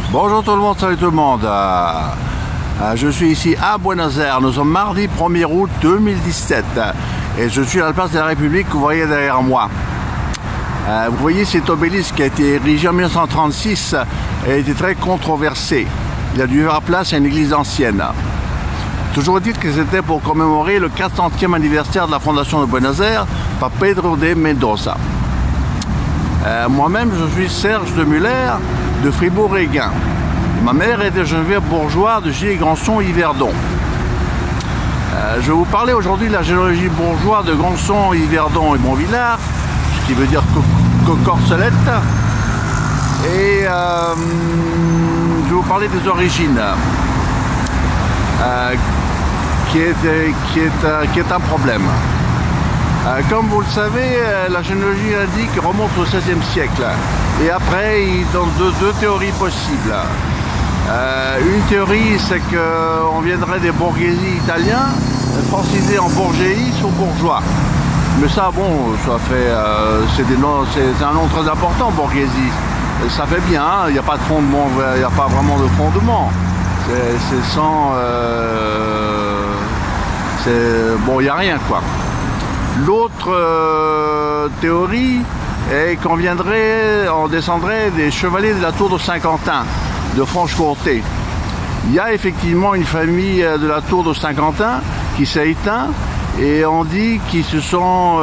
Bonjour tout le monde, salut tout le monde. Je suis ici à Buenos Aires. Nous sommes mardi 1er août 2017 et je suis à la place de la République que vous voyez derrière moi. Vous voyez cet obélisque qui a été érigé en 1936 et a été très controversé. Il a dû faire place à une église ancienne. Toujours est-il que c'était pour commémorer le 400e anniversaire de la fondation de Buenos Aires par Pedro de Mendoza. Moi-même, je suis Serge de Muller de Fribourg-Ghin. Ma mère était Geneviève Bourgeois de Gilles-Granson-Yverdon. Je vais vous parler aujourd'hui de la généalogie bourgeoise de Granson, Yverdon et Bonvillars, ce qui veut dire Corcelette. Et je vais vous parler des origines, qui est un problème. Comme vous le savez, la généalogie indique remonte au XVIe siècle. Et après, il donne deux théories possibles. Une théorie, c'est qu'on viendrait des bourgeoisis italiens, francisés en bourgeois ou bourgeois. Mais ça, bon, ça fait, c'est un nom très important, bourgeoisie. Ça fait bien, il n'y a pas de fondement, il n'y a pas vraiment de fondement. C'est sans, bon, il n'y a rien, quoi. L'autre théorie est qu'on descendrait des chevaliers de la tour de Saint-Quentin, de Franche-Comté. Il y a effectivement une famille de la tour de Saint-Quentin qui s'est éteinte et on dit qu'ils se sont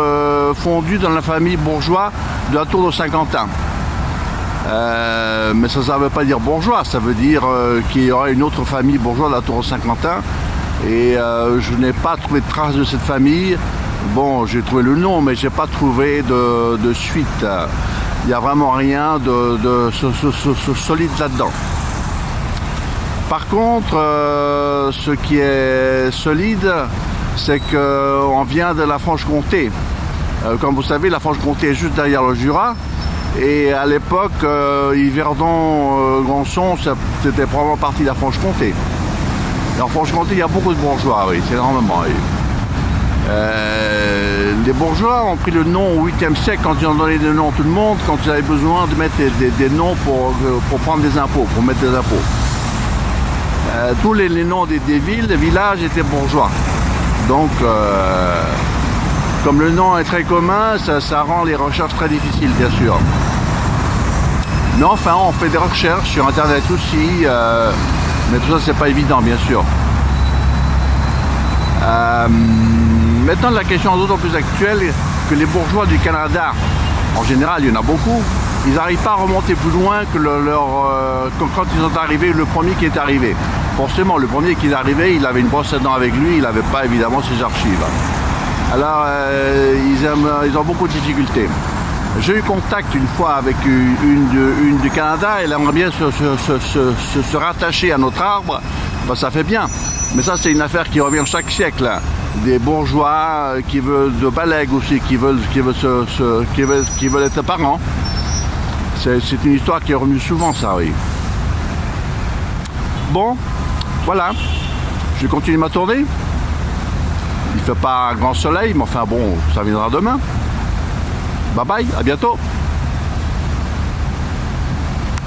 fondus dans la famille bourgeoise de la tour de Saint-Quentin. Mais ça ne veut pas dire bourgeois, ça veut dire qu'il y aurait une autre famille bourgeoise de la tour de Saint-Quentin. Et je n'ai pas trouvé de trace de cette famille. Bon, j'ai trouvé le nom, mais j'ai pas trouvé de suite. Il n'y a vraiment rien de solide là-dedans. Par contre, ce qui est solide, c'est qu'on vient de la Franche-Comté. Comme vous savez, la Franche-Comté est juste derrière le Jura. Et à l'époque, Yverdon, Granson, c'était probablement partie de la Franche-Comté. Et en Franche-Comté, il y a beaucoup de bourgeois, oui, c'est énormément. Oui. Les bourgeois ont pris le nom au 8e siècle quand ils ont donné des noms à tout le monde, quand ils avaient besoin de mettre des noms pour prendre des impôts, pour mettre des impôts. Tous les noms des villes, des villages étaient bourgeois. Donc, comme le nom est très commun, ça rend les recherches très difficiles, bien sûr. Mais enfin, on fait des recherches sur Internet aussi, mais tout ça, c'est pas évident, bien sûr. Maintenant, la question est d'autant plus actuelle que les bourgeois du Canada, en général, il y en a beaucoup, ils n'arrivent pas à remonter plus loin que quand ils sont arrivés, le premier qui est arrivé. Forcément, le premier qui est arrivé, il avait une brosse à dents avec lui, il n'avait pas évidemment ses archives. Alors, ils ont beaucoup de difficultés. J'ai eu contact une fois avec une du Canada, elle aimerait bien se rattacher à notre arbre, ben, ça fait bien. Mais ça, c'est une affaire qui revient chaque siècle. Des bourgeois qui veulent de Balègue aussi, qui veulent être parents. C'est une histoire qui est revenue souvent, ça, oui. Bon, voilà. Je continue ma tournée. Il ne fait pas un grand soleil, mais enfin bon, ça viendra demain. Bye bye, à bientôt.